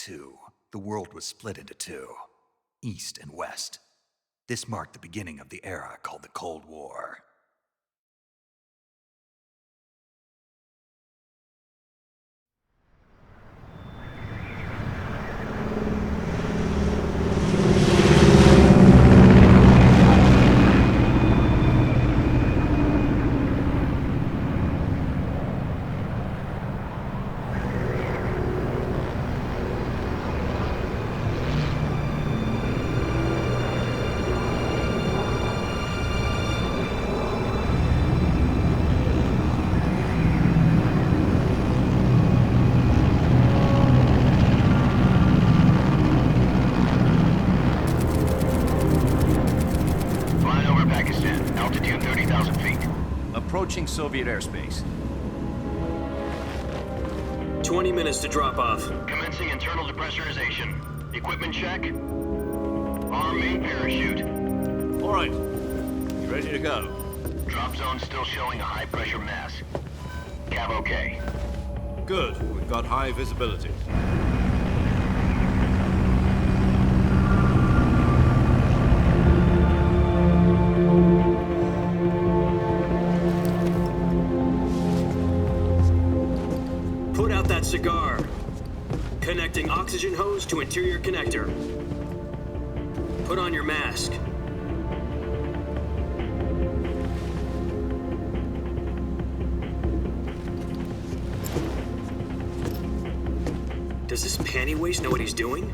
II, the world was split into two, East and West. This marked the beginning of the era called the Cold War. Approaching Soviet airspace. 20 minutes to drop off. Commencing internal depressurization. Equipment check. Arm main parachute. All right. You ready to go? Drop zone still showing a high pressure mass. Cav okay. Good. We've got high visibility. Cigar. Connecting oxygen hose to interior connector. Put on your mask. Does this panty waste know what he's doing?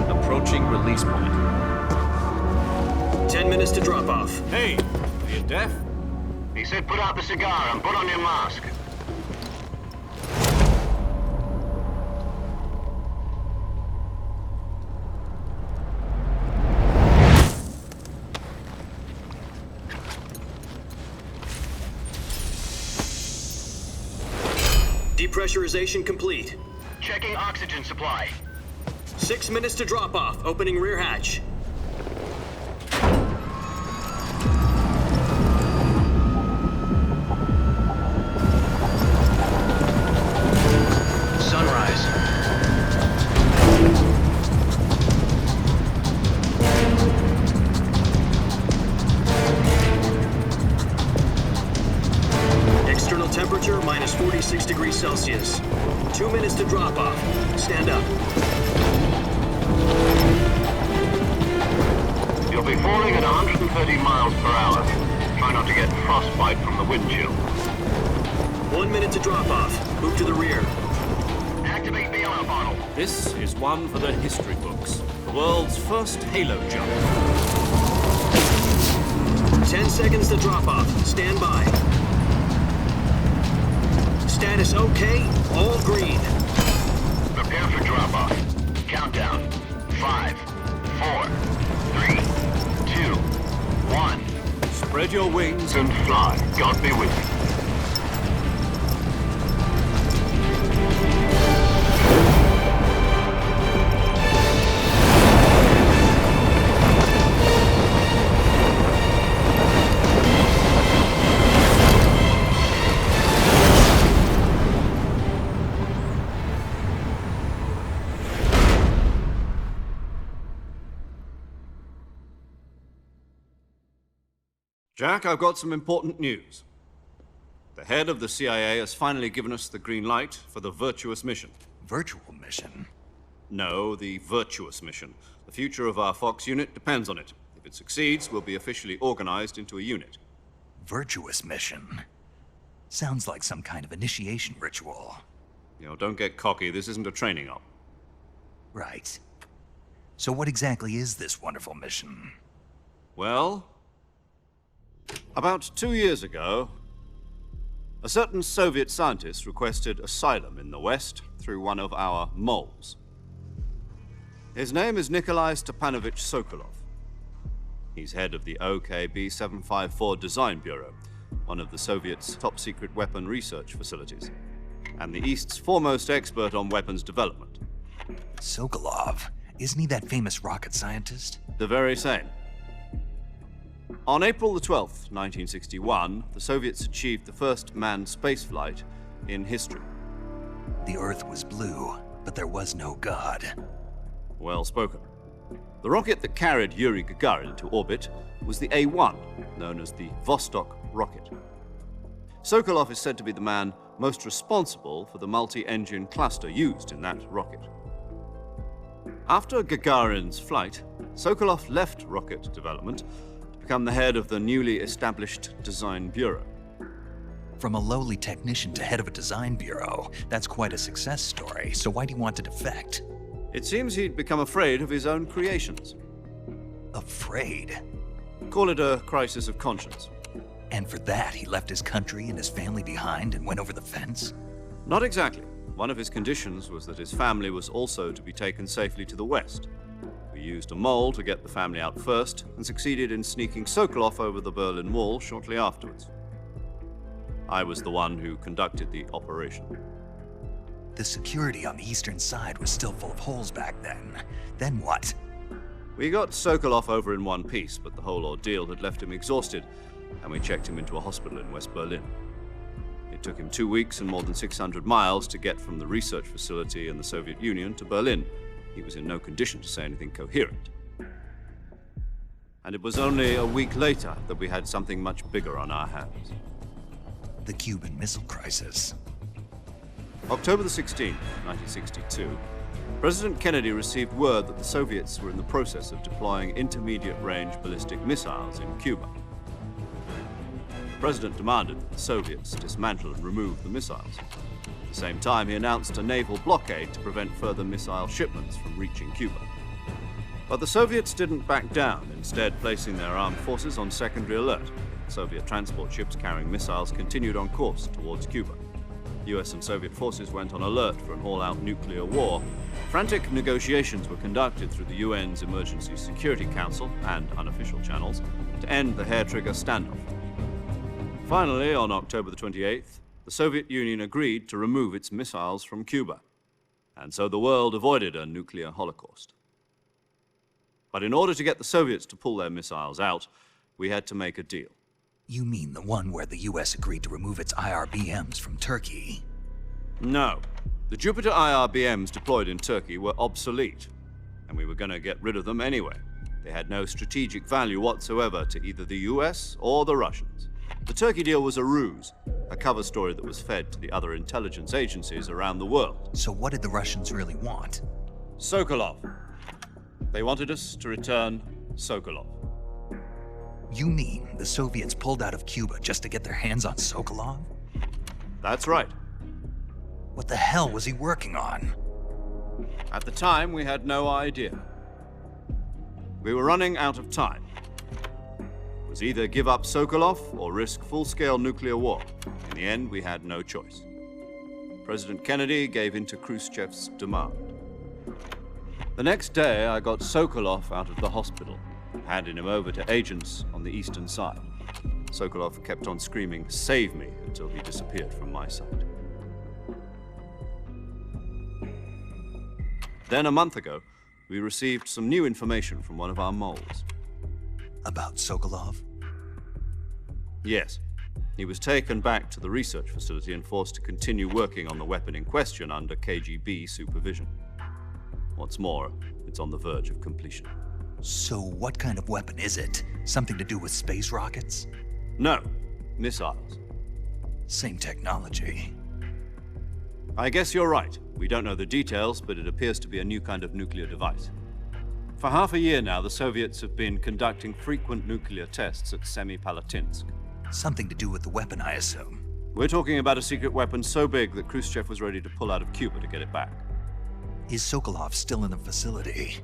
Approaching release point. 10 minutes to drop off. Hey, are you deaf? He said put out the cigar and put on your mask. Depressurization complete. Checking oxygen supply. 6 minutes to drop off. Opening rear hatch. Temperature minus 46 degrees Celsius. 2 minutes to drop off. Stand up. You'll be falling at 130 miles per hour. Try not to get frostbite from the wind chill. 1 minute to drop off. Move to the rear. Activate the yellow bottle. This is one for the history books. The world's first halo jump. 10 seconds to drop off. Stand by. Status okay, all green. Prepare for drop-off. Countdown. 5, 4, 3, 2, 1. Spread your wings And fly. God be with you. Jack, I've got some important news. The head of the CIA has finally given us the green light for the virtuous mission. Virtual mission? No, the virtuous mission. The future of our Fox unit depends on it. If it succeeds, we'll be officially organized into a unit. Virtuous mission? Sounds like some kind of initiation ritual. You know, don't get cocky. This isn't a training op. Right. So what exactly is this wonderful mission? Well, about 2 years ago, a certain Soviet scientist requested asylum in the West through one of our moles. His name is Nikolai Stepanovich Sokolov. He's head of the OKB-754 Design Bureau, one of the Soviets' top-secret weapon research facilities, and the East's foremost expert on weapons development. Sokolov? Isn't he that famous rocket scientist? The very same. On April the 12th, 1961, the Soviets achieved the first manned spaceflight in history. The Earth was blue, but there was no God. Well spoken. The rocket that carried Yuri Gagarin into orbit was the A-1, known as the Vostok rocket. Sokolov is said to be the man most responsible for the multi-engine cluster used in that rocket. After Gagarin's flight, Sokolov left rocket development to become the head of the newly established Design Bureau. From a lowly technician to head of a design bureau, that's quite a success story, so why do you want to defect? It seems he'd become afraid of his own creations. Afraid? Call it a crisis of conscience. And for that, he left his country and his family behind and went over the fence? Not exactly. One of his conditions was that his family was also to be taken safely to the west. We used a mole to get the family out first and succeeded in sneaking Sokolov over the Berlin Wall shortly afterwards. I was the one who conducted the operation. The security on the eastern side was still full of holes back then. Then what? We got Sokolov over in one piece, but the whole ordeal had left him exhausted, and we checked him into a hospital in West Berlin. It took him 2 weeks and more than 600 miles to get from the research facility in the Soviet Union to Berlin. He was in no condition to say anything coherent. And it was only a week later that we had something much bigger on our hands. The Cuban Missile Crisis. October the 16th, 1962, President Kennedy received word that the Soviets were in the process of deploying intermediate-range ballistic missiles in Cuba. The President demanded that the Soviets dismantle and remove the missiles. At the same time, he announced a naval blockade to prevent further missile shipments from reaching Cuba. But the Soviets didn't back down, instead placing their armed forces on secondary alert. Soviet transport ships carrying missiles continued on course towards Cuba. US and Soviet forces went on alert for an all-out nuclear war. Frantic negotiations were conducted through the UN's Emergency Security Council and unofficial channels to end the hair-trigger standoff. Finally, on October the 28th, the Soviet Union agreed to remove its missiles from Cuba, and so the world avoided a nuclear holocaust. But in order to get the Soviets to pull their missiles out, we had to make a deal. You mean the one where the US agreed to remove its IRBMs from Turkey? No. The Jupiter IRBMs deployed in Turkey were obsolete, and we were going to get rid of them anyway. They had no strategic value whatsoever to either the US or the Russians. The Turkey deal was a ruse, a cover story that was fed to the other intelligence agencies around the world. So what did the Russians really want? Sokolov. They wanted us to return Sokolov. You mean the Soviets pulled out of Cuba just to get their hands on Sokolov? That's right. What the hell was he working on? At the time, we had no idea. We were running out of time. It was either give up Sokolov or risk full-scale nuclear war. In the end, we had no choice. President Kennedy gave in to Khrushchev's demand. The next day, I got Sokolov out of the hospital, handing him over to agents on the eastern side. Sokolov kept on screaming, "Save me," until he disappeared from my sight. Then a month ago, we received some new information from one of our moles. About Sokolov? Yes. He was taken back to the research facility and forced to continue working on the weapon in question under KGB supervision. What's more, it's on the verge of completion. So what kind of weapon is it? Something to do with space rockets? No, missiles. Same technology. I guess you're right. We don't know the details, but it appears to be a new kind of nuclear device. For half a year now, the Soviets have been conducting frequent nuclear tests at Semipalatinsk. Something to do with the weapon, I assume. We're talking about a secret weapon so big that Khrushchev was ready to pull out of Cuba to get it back. Is Sokolov still in the facility?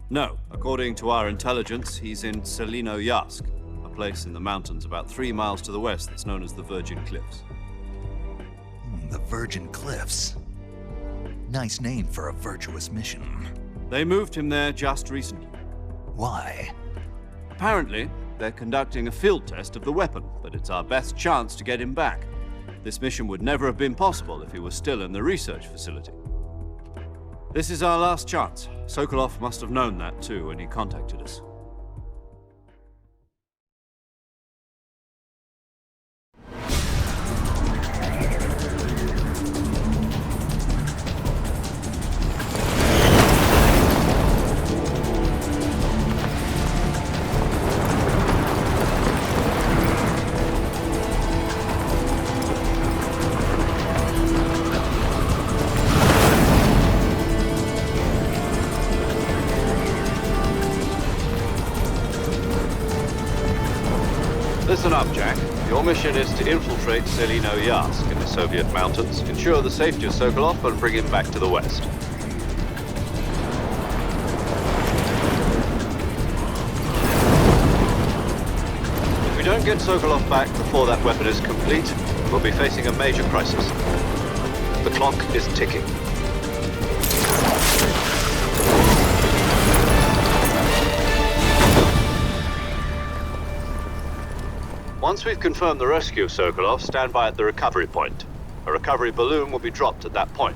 No. According to our intelligence, he's in Selinoyarsk, a place in the mountains about 3 miles to the west that's known as the Virgin Cliffs. The Virgin Cliffs. Nice name for a virtuous mission. They moved him there just recently. Why? Apparently, they're conducting a field test of the weapon, but it's our best chance to get him back. This mission would never have been possible if he was still in the research facility. This is our last chance. Sokolov must have known that too when he contacted us. Listen up, Jack. Your mission is to infiltrate Selino Yask in the Soviet mountains, ensure the safety of Sokolov, and bring him back to the West. If we don't get Sokolov back before that weapon is complete, we'll be facing a major crisis. The clock is ticking. Once we've confirmed the rescue of Sokolov, stand by at the recovery point. A recovery balloon will be dropped at that point.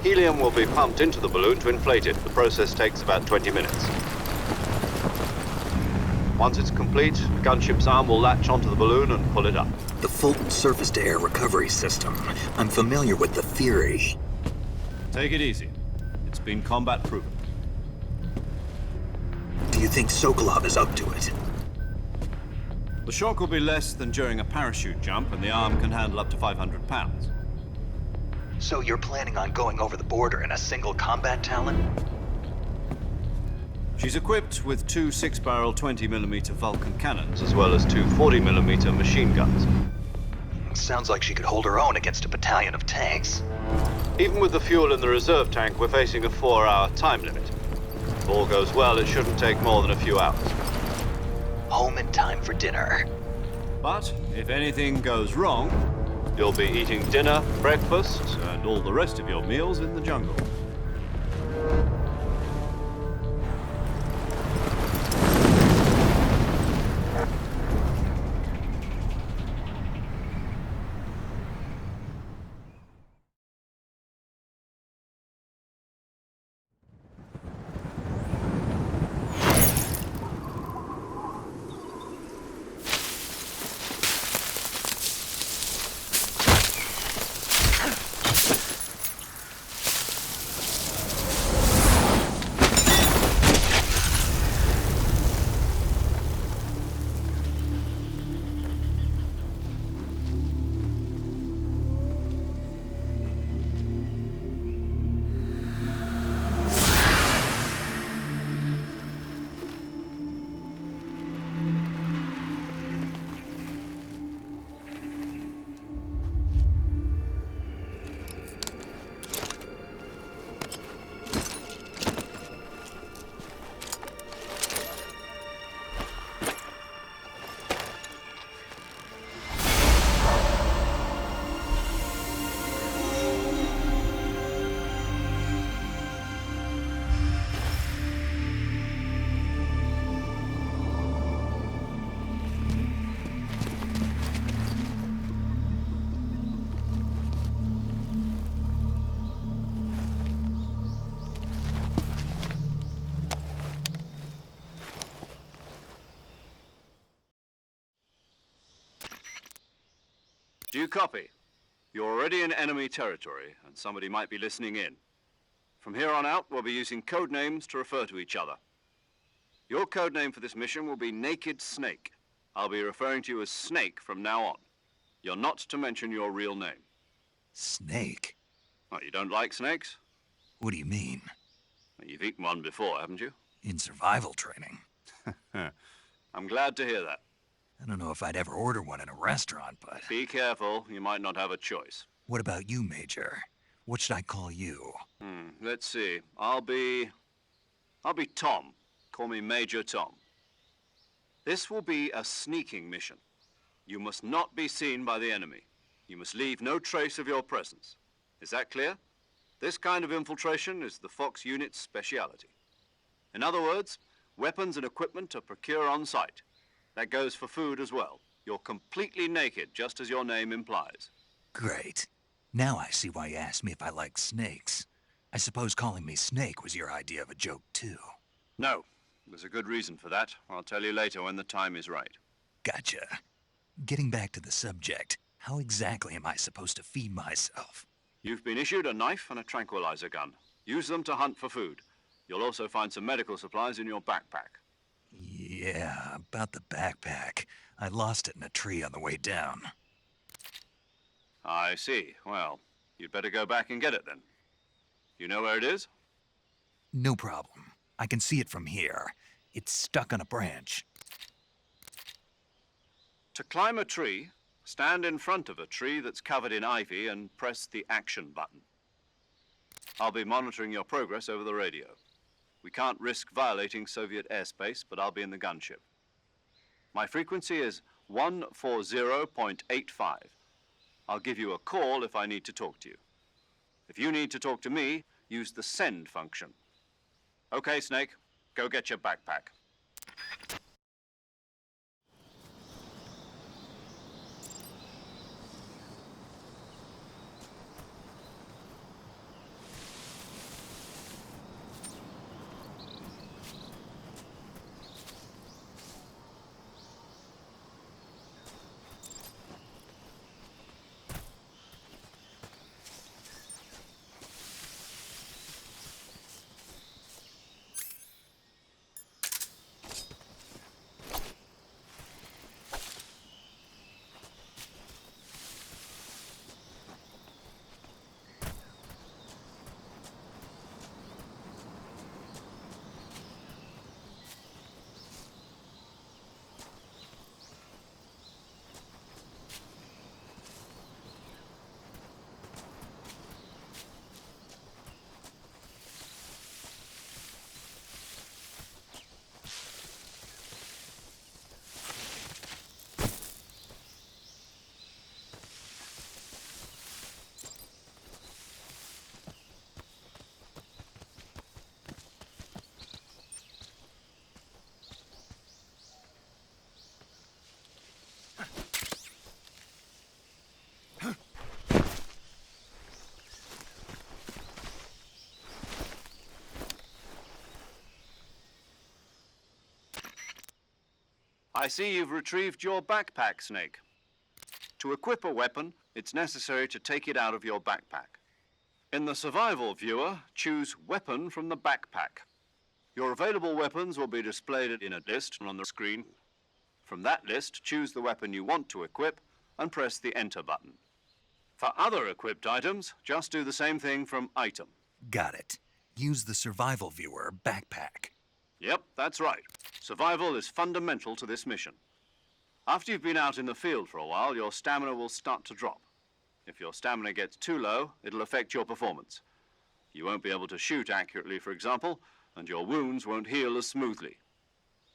Helium will be pumped into the balloon to inflate it. The process takes about 20 minutes. Once it's complete, the gunship's arm will latch onto the balloon and pull it up. The Fulton surface-to-air recovery system. I'm familiar with the theory. Take it easy. It's been combat proven. Do you think Sokolov is up to it? The shock will be less than during a parachute jump, and the arm can handle up to 500 pounds. So you're planning on going over the border in a single combat Talon? She's equipped with two 6-barrel 20mm Vulcan cannons, as well as two 40mm machine guns. Sounds like she could hold her own against a battalion of tanks. Even with the fuel in the reserve tank, we're facing a 4-hour time limit. If all goes well, it shouldn't take more than a few hours. Home in time for dinner. But if anything goes wrong, you'll be eating dinner, breakfast, and all the rest of your meals in the jungle. Do you copy? You're already in enemy territory, and somebody might be listening in. From here on out, we'll be using code names to refer to each other. Your code name for this mission will be Naked Snake. I'll be referring to you as Snake from now on. You're not to mention your real name. Snake? Oh, you don't like snakes? What do you mean? Well, you've eaten one before, haven't you? In survival training. I'm glad to hear that. I don't know if I'd ever order one in a restaurant, but... Be careful, you might not have a choice. What about you, Major? What should I call you? Let's see. I'll be Tom. Call me Major Tom. This will be a sneaking mission. You must not be seen by the enemy. You must leave no trace of your presence. Is that clear? This kind of infiltration is the Fox unit's speciality. In other words, weapons and equipment are procured on site. That goes for food as well. You're completely naked, just as your name implies. Great. Now I see why you asked me if I like snakes. I suppose calling me Snake was your idea of a joke, too. No. There's a good reason for that. I'll tell you later when the time is right. Gotcha. Getting back to the subject, how exactly am I supposed to feed myself? You've been issued a knife and a tranquilizer gun. Use them to hunt for food. You'll also find some medical supplies in your backpack. Yeah, about the backpack. I lost it in a tree on the way down. I see. Well, you'd better go back and get it then. You know where it is? No problem. I can see it from here. It's stuck on a branch. To climb a tree, stand in front of a tree that's covered in ivy and press the action button. I'll be monitoring your progress over the radio. We can't risk violating Soviet airspace, but I'll be in the gunship. My frequency is 140.85. I'll give you a call if I need to talk to you. If you need to talk to me, use the send function. Okay, Snake, go get your backpack. I see you've retrieved your backpack, Snake. To equip a weapon, it's necessary to take it out of your backpack. In the survival viewer, choose Weapon from the backpack. Your available weapons will be displayed in a list on the screen. From that list, choose the weapon you want to equip and press the Enter button. For other equipped items, just do the same thing from Item. Got it. Use the survival viewer backpack. Yep, that's right. Survival is fundamental to this mission. After you've been out in the field for a while, your stamina will start to drop. If your stamina gets too low, it'll affect your performance. You won't be able to shoot accurately, for example, and your wounds won't heal as smoothly.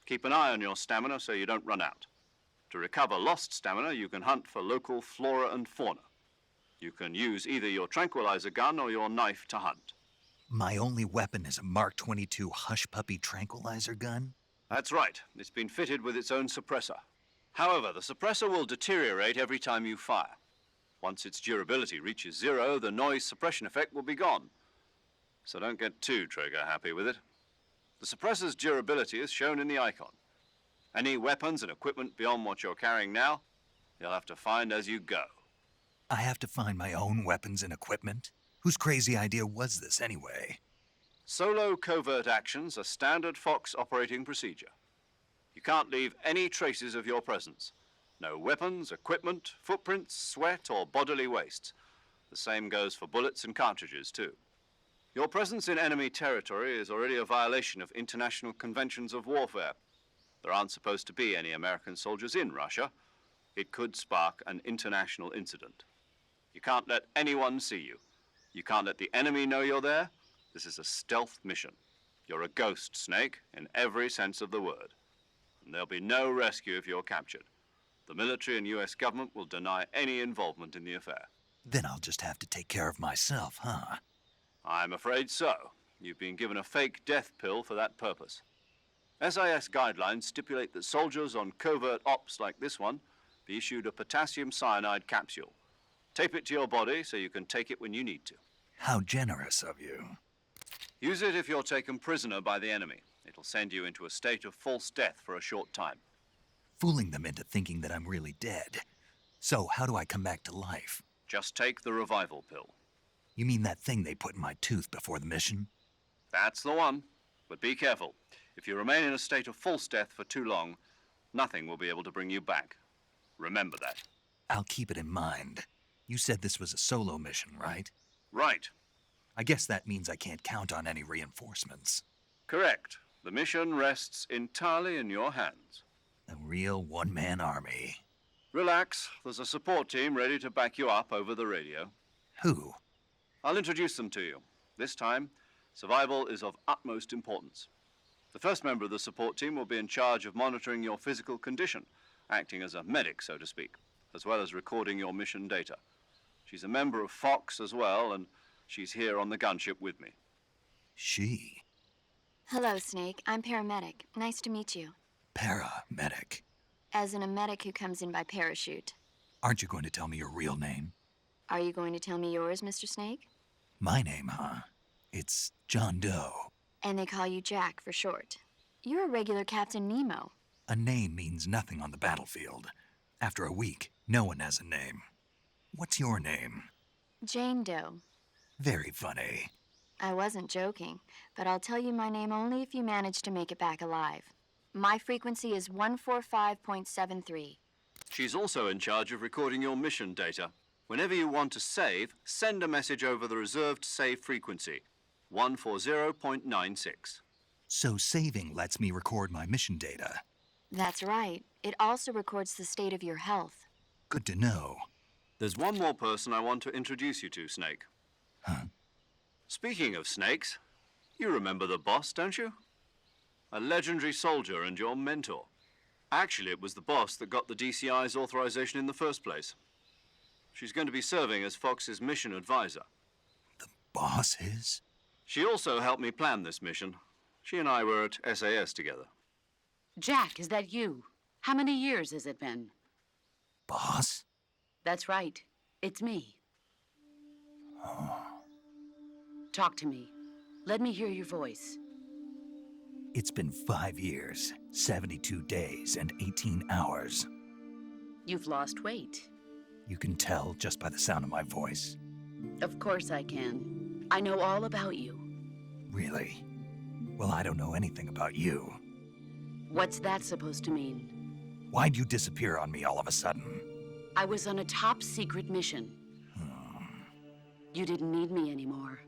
Keep an eye on your stamina so you don't run out. To recover lost stamina, you can hunt for local flora and fauna. You can use either your tranquilizer gun or your knife to hunt. My only weapon is a Mark 22 Hush Puppy tranquilizer gun? That's right. It's been fitted with its own suppressor. However, the suppressor will deteriorate every time you fire. Once its durability reaches 0, the noise suppression effect will be gone. So don't get too trigger happy with it. The suppressor's durability is shown in the icon. Any weapons and equipment beyond what you're carrying now, you'll have to find as you go. I have to find my own weapons and equipment? Whose crazy idea was this anyway? Solo covert actions are standard Fox operating procedure. You can't leave any traces of your presence. No weapons, equipment, footprints, sweat, or bodily waste. The same goes for bullets and cartridges, too. Your presence in enemy territory is already a violation of international conventions of warfare. There aren't supposed to be any American soldiers in Russia. It could spark an international incident. You can't let anyone see you. You can't let the enemy know you're there. This is a stealth mission. You're a ghost, Snake, in every sense of the word. And there'll be no rescue if you're captured. The military and US government will deny any involvement in the affair. Then I'll just have to take care of myself, huh? I'm afraid so. You've been given a fake death pill for that purpose. SIS guidelines stipulate that soldiers on covert ops like this one be issued a potassium cyanide capsule. Tape it to your body so you can take it when you need to. How generous of you. Use it if you're taken prisoner by the enemy. It'll send you into a state of false death for a short time. Fooling them into thinking that I'm really dead. So how do I come back to life? Just take the revival pill. You mean that thing they put in my tooth before the mission? That's the one. But be careful. If you remain in a state of false death for too long, nothing will be able to bring you back. Remember that. I'll keep it in mind. You said this was a solo mission, right? Right. I guess that means I can't count on any reinforcements. Correct. The mission rests entirely in your hands. A real one-man army. Relax. There's a support team ready to back you up over the radio. Who? I'll introduce them to you. This time, survival is of utmost importance. The first member of the support team will be in charge of monitoring your physical condition, acting as a medic, so to speak, as well as recording your mission data. She's a member of Fox as well, and she's here on the gunship with me. She? Hello, Snake. I'm paramedic. Nice to meet you. Paramedic. As in a medic who comes in by parachute. Aren't you going to tell me your real name? Are you going to tell me yours, Mr. Snake? My name, huh? It's John Doe. And they call you Jack for short. You're a regular Captain Nemo. A name means nothing on the battlefield. After a week, no one has a name. What's your name? Jane Doe. Very funny. I wasn't joking, but I'll tell you my name only if you manage to make it back alive. My frequency is 145.73. She's also in charge of recording your mission data. Whenever you want to save, send a message over the reserved save frequency, 140.96. So saving lets me record my mission data. That's right. It also records the state of your health. Good to know. There's one more person I want to introduce you to, Snake. Huh? Speaking of snakes, you remember the boss, don't you? A legendary soldier and your mentor. Actually, it was the boss that got the DCI's authorization in the first place. She's going to be serving as Fox's mission advisor. The boss is? She also helped me plan this mission. She and I were at SAS together. Jack, is that you? How many years has it been? Boss? That's right. It's me. Talk to me. Let me hear your voice. It's been 5 years, 72 days, and 18 hours. You've lost weight. You can tell just by the sound of my voice. Of course I can. I know all about you. Really? Well, I don't know anything about you. What's that supposed to mean? Why'd you disappear on me all of a sudden? I was on a top secret mission. You didn't need me anymore.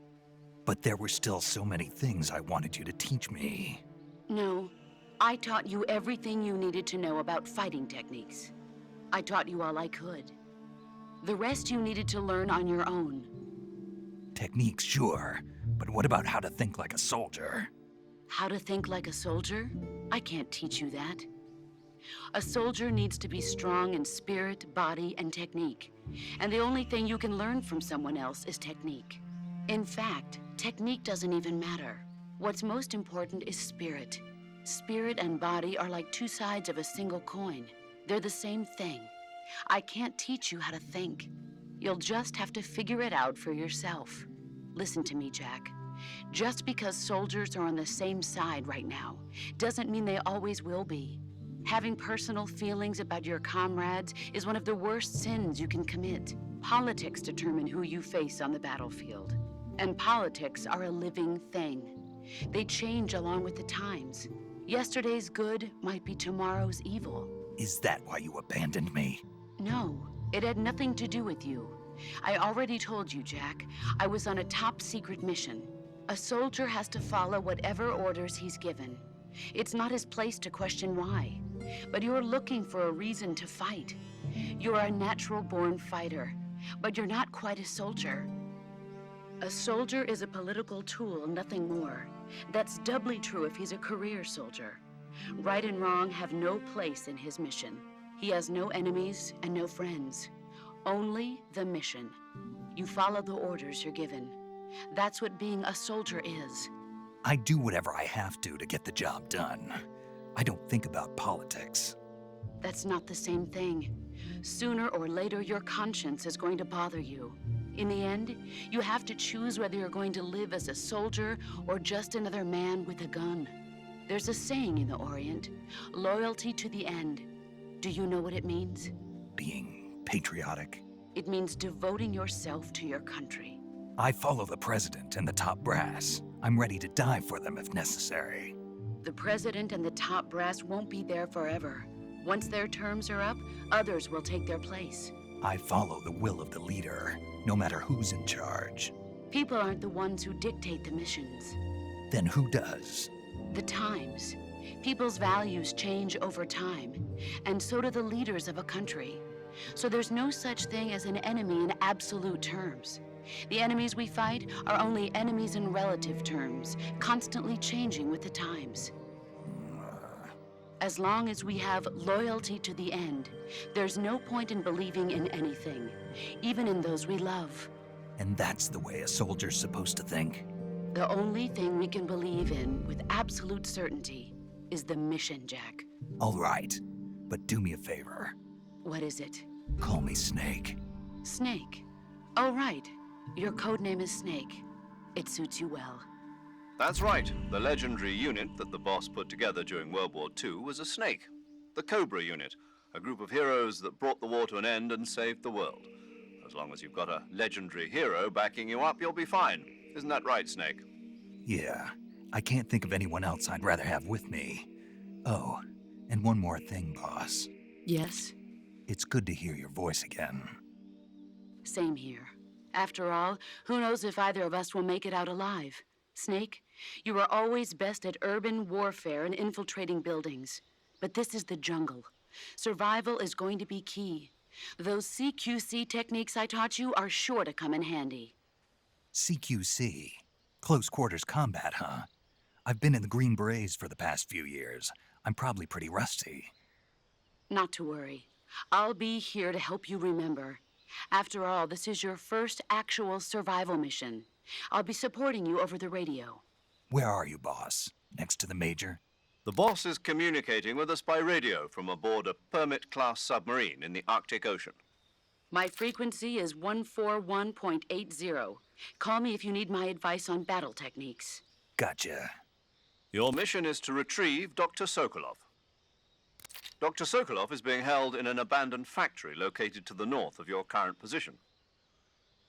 But there were still so many things I wanted you to teach me. No, I taught you everything you needed to know about fighting techniques. I taught you all I could. The rest you needed to learn on your own. Techniques, sure. But what about how to think like a soldier? How to think like a soldier? I can't teach you that. A soldier needs to be strong in spirit, body, and technique. And the only thing you can learn from someone else is technique. In fact, technique doesn't even matter. What's most important is spirit. Spirit and body are like two sides of a single coin. They're the same thing. I can't teach you how to think. You'll just have to figure it out for yourself. Listen to me, Jack. Just because soldiers are on the same side right now doesn't mean they always will be. Having personal feelings about your comrades is one of the worst sins you can commit. Politics determine who you face on the battlefield. And politics are a living thing. They change along with the times. Yesterday's good might be tomorrow's evil. Is that why you abandoned me? No, it had nothing to do with you. I already told you, Jack. I was on a top secret mission. A soldier has to follow whatever orders he's given. It's not his place to question why. But you're looking for a reason to fight. You're a natural-born fighter, but you're not quite a soldier. A soldier is a political tool, nothing more. That's doubly true if he's a career soldier. Right and wrong have no place in his mission. He has no enemies and no friends. Only the mission. You follow the orders you're given. That's what being a soldier is. I do whatever I have to get the job done. I don't think about politics. That's not the same thing. Sooner or later, your conscience is going to bother you. In the end, you have to choose whether you're going to live as a soldier or just another man with a gun. There's a saying in the Orient, loyalty to the end. Do you know what it means? Being patriotic. It means devoting yourself to your country. I follow the president and the top brass. I'm ready to die for them if necessary. The president and the top brass won't be there forever. Once their terms are up, others will take their place. I follow the will of the leader, no matter who's in charge. People aren't the ones who dictate the missions. Then who does? The times. People's values change over time, and so do the leaders of a country. So there's no such thing as an enemy in absolute terms. The enemies we fight are only enemies in relative terms, constantly changing with the times. As long as we have loyalty to the end, there's no point in believing in anything, even in those we love. And that's the way a soldier's supposed to think? The only thing we can believe in with absolute certainty is the mission, Jack. All right, but do me a favor. What is it? Call me Snake. Snake. Oh, right. Your codename is Snake. It suits you well. That's right. The legendary unit that the boss put together during World War II was a snake. The Cobra unit, a group of heroes that brought the war to an end and saved the world. As long as you've got a legendary hero backing you up, you'll be fine. Isn't that right, Snake? Yeah, I can't think of anyone else I'd rather have with me. Oh, and one more thing, boss. Yes? It's good to hear your voice again. Same here. After all, who knows if either of us will make it out alive? Snake, you are always best at urban warfare and infiltrating buildings. But this is the jungle. Survival is going to be key. Those CQC techniques I taught you are sure to come in handy. CQC? Close quarters combat, huh? I've been in the Green Berets for the past few years. I'm probably pretty rusty. Not to worry. I'll be here to help you remember. After all, this is your first actual survival mission. I'll be supporting you over the radio. Where are you, boss? Next to the Major? The boss is communicating with us by radio from aboard a Permit-class submarine in the Arctic Ocean. My frequency is 141.80. Call me if you need my advice on battle techniques. Gotcha. Your mission is to retrieve Dr. Sokolov. Dr. Sokolov is being held in an abandoned factory located to the north of your current position.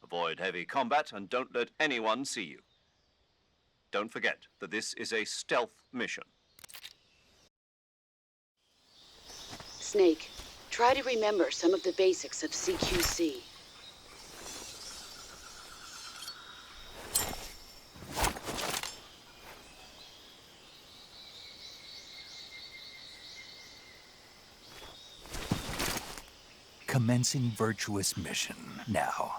Avoid heavy combat and don't let anyone see you. Don't forget that this is a stealth mission. Snake, try to remember some of the basics of CQC. Commencing virtuous mission now.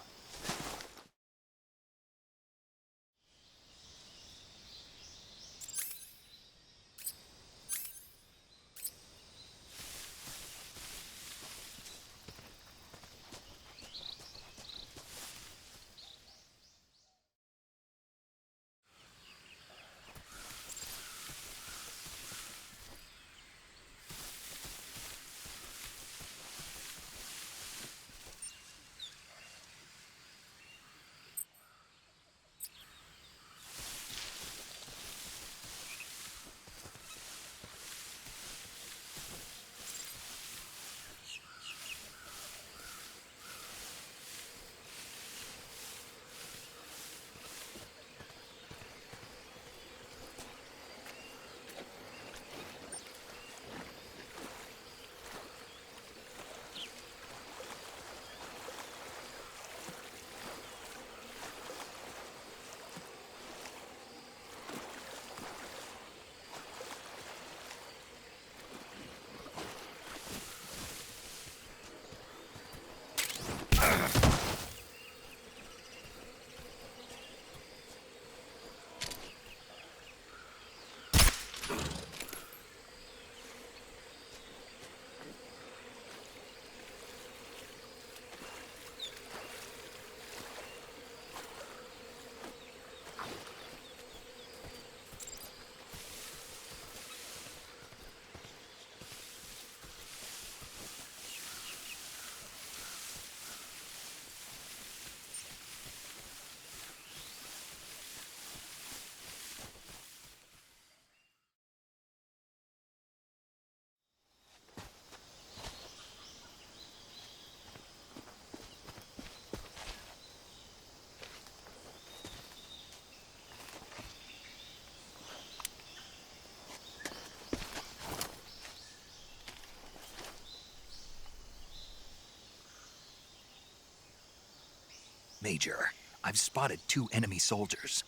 Major, I've spotted 2 enemy soldiers.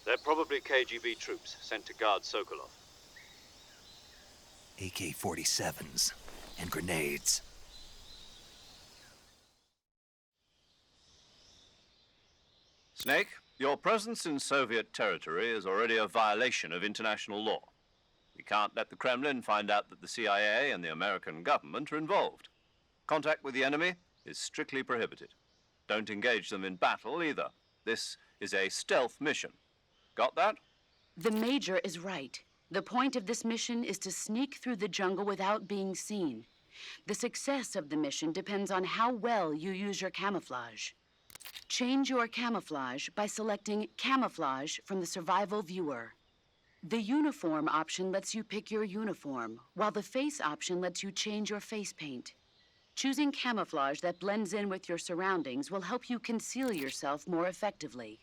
They're probably KGB troops sent to guard Sokolov. AK-47s and grenades. Snake, your presence in Soviet territory is already a violation of international law. We can't let the Kremlin find out that the CIA and the American government are involved. Contact with the enemy is strictly prohibited. Don't engage them in battle either. This is a stealth mission. Got that? The Major is right. The point of this mission is to sneak through the jungle without being seen. The success of the mission depends on how well you use your camouflage. Change your camouflage by selecting Camouflage from the Survival Viewer. The Uniform option lets you pick your uniform, while the Face option lets you change your face paint. Choosing camouflage that blends in with your surroundings will help you conceal yourself more effectively.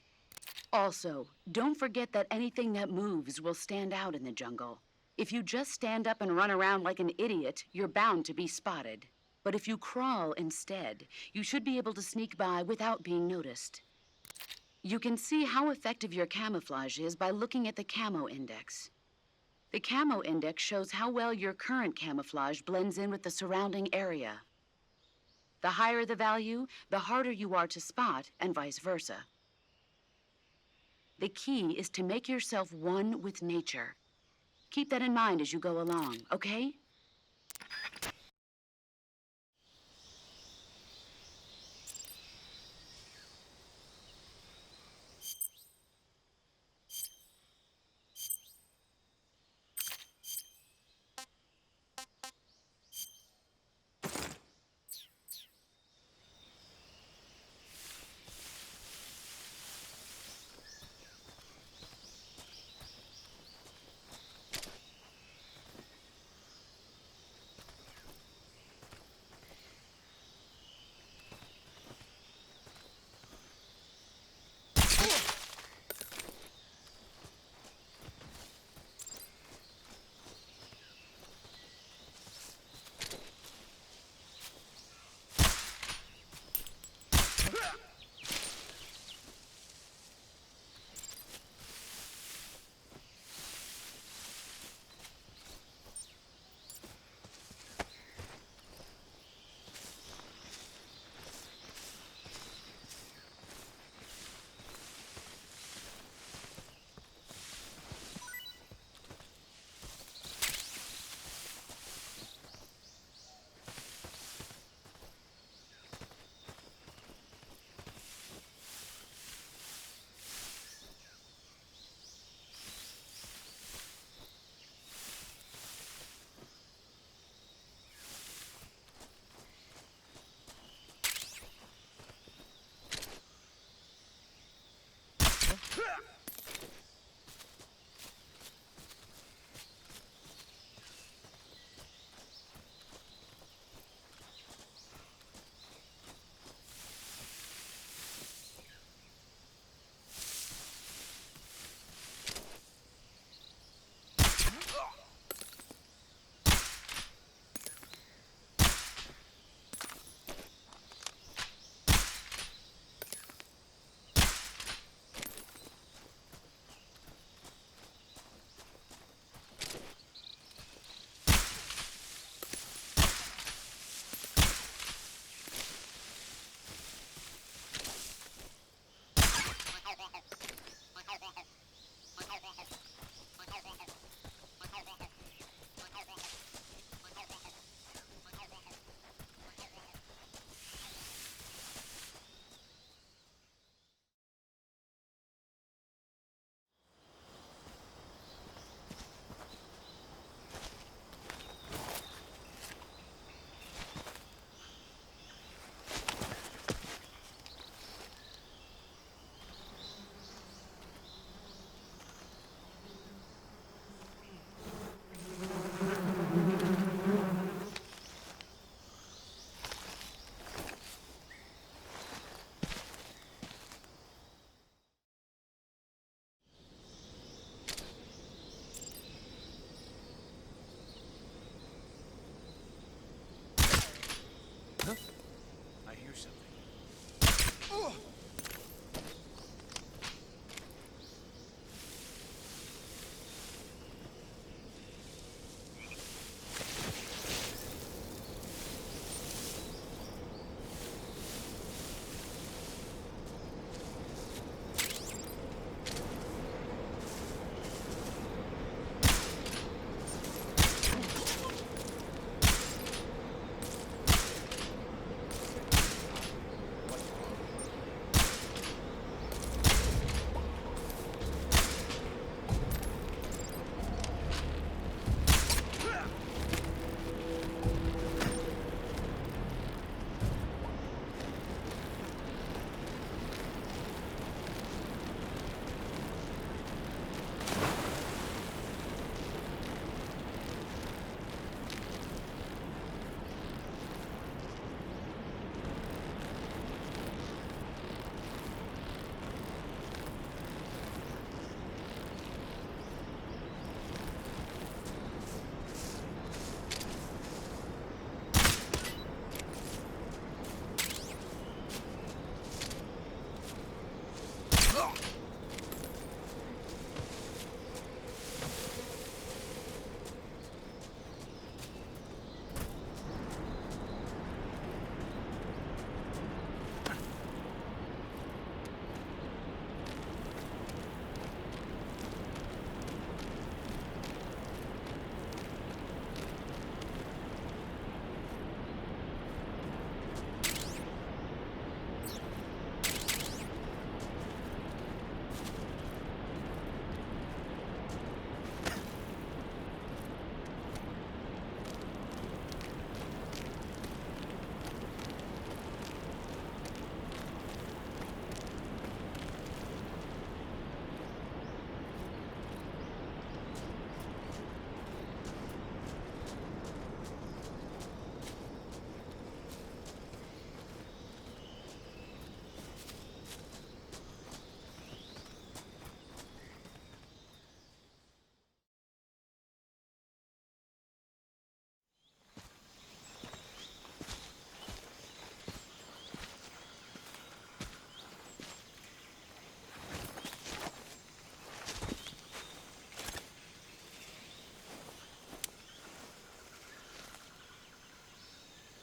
Also, don't forget that anything that moves will stand out in the jungle. If you just stand up and run around like an idiot, you're bound to be spotted. But if you crawl instead, you should be able to sneak by without being noticed. You can see how effective your camouflage is by looking at the Camo Index. The Camo Index shows how well your current camouflage blends in with the surrounding area. The higher the value, the harder you are to spot, and vice versa. The key is to make yourself one with nature. Keep that in mind as you go along, okay?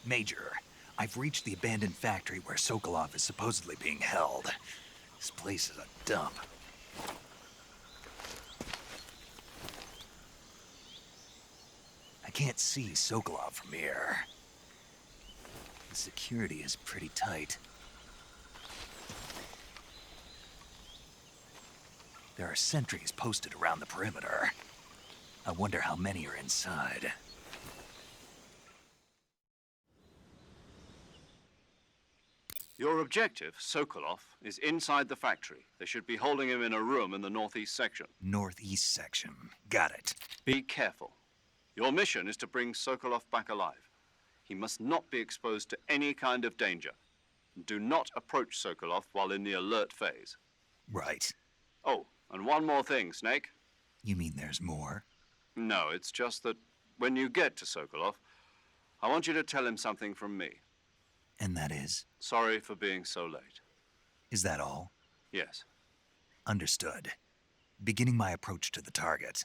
Major, I've reached the abandoned factory where Sokolov is supposedly being held. This place is a dump. I can't see Sokolov from here. The security is pretty tight. There are sentries posted around the perimeter. I wonder how many are inside. Your objective, Sokolov, is inside the factory. They should be holding him in a room in the northeast section. Northeast section. Got it. Be careful. Your mission is to bring Sokolov back alive. He must not be exposed to any kind of danger. Do not approach Sokolov while in the alert phase. Right. Oh, and one more thing, Snake. You mean there's more? No, it's just that when you get to Sokolov, I want you to tell him something from me. And that is? Sorry for being so late. Is that all? Yes. Understood. Beginning my approach to the target.